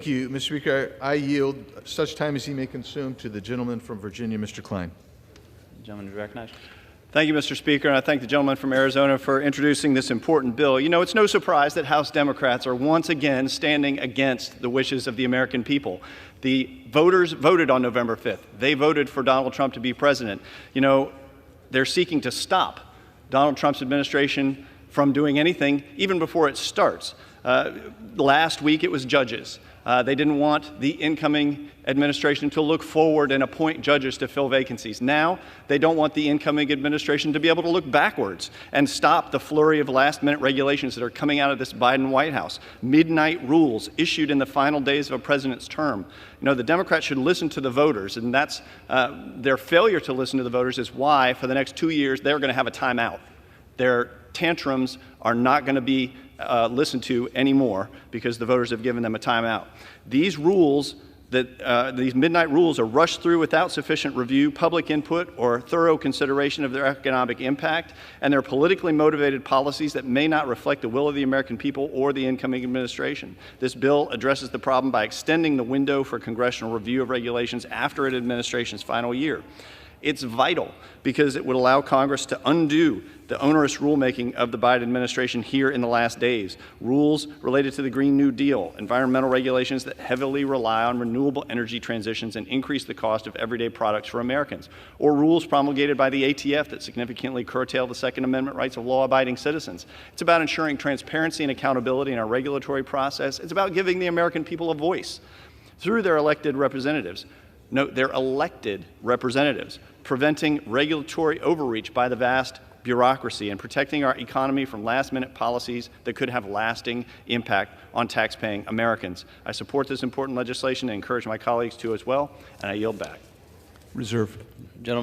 Thank you, Mr. Speaker. I yield such time as he may consume to the gentleman from Virginia, Mr. Cline. The gentleman is recognized. Thank you, Mr. Speaker, and I thank the gentleman from Arizona for introducing this important bill. You know, it's no surprise that House Democrats are once again standing against the wishes of the American people. The voters voted on November 5th. They voted for Donald Trump to be president. You know, they're seeking to stop Donald Trump's administration from doing anything, even before it starts. Last week, it was judges. They didn't want the incoming administration to look forward and appoint judges to fill vacancies. Now, they don't want the incoming administration to be able to look backwards and stop the flurry of last-minute regulations that are coming out of this Biden White House. Midnight rules issued in the final days of a president's term. You know, the Democrats should listen to the voters, and that's their failure to listen to the voters is why, for the next 2 years, they're going to have a timeout. Their tantrums are not going to be listened to anymore because the voters have given them a timeout. These rules, these midnight rules, are rushed through without sufficient review, public input, or thorough consideration of their economic impact, and they're politically motivated policies that may not reflect the will of the American people or the incoming administration. This bill addresses the problem by extending the window for congressional review of regulations after an administration's final year. It's vital because it would allow Congress to undo the onerous rulemaking of the Biden administration here in the last days. Rules related to the Green New Deal, environmental regulations that heavily rely on renewable energy transitions and increase the cost of everyday products for Americans, or rules promulgated by the ATF that significantly curtail the Second Amendment rights of law-abiding citizens. It's about ensuring transparency and accountability in our regulatory process. It's about giving the American people a voice through their elected representatives. Note, they're elected representatives, preventing regulatory overreach by the vast bureaucracy and protecting our economy from last-minute policies that could have lasting impact on tax-paying Americans. I support this important legislation and encourage my colleagues to as well, and I yield back. Reserve. Gentleman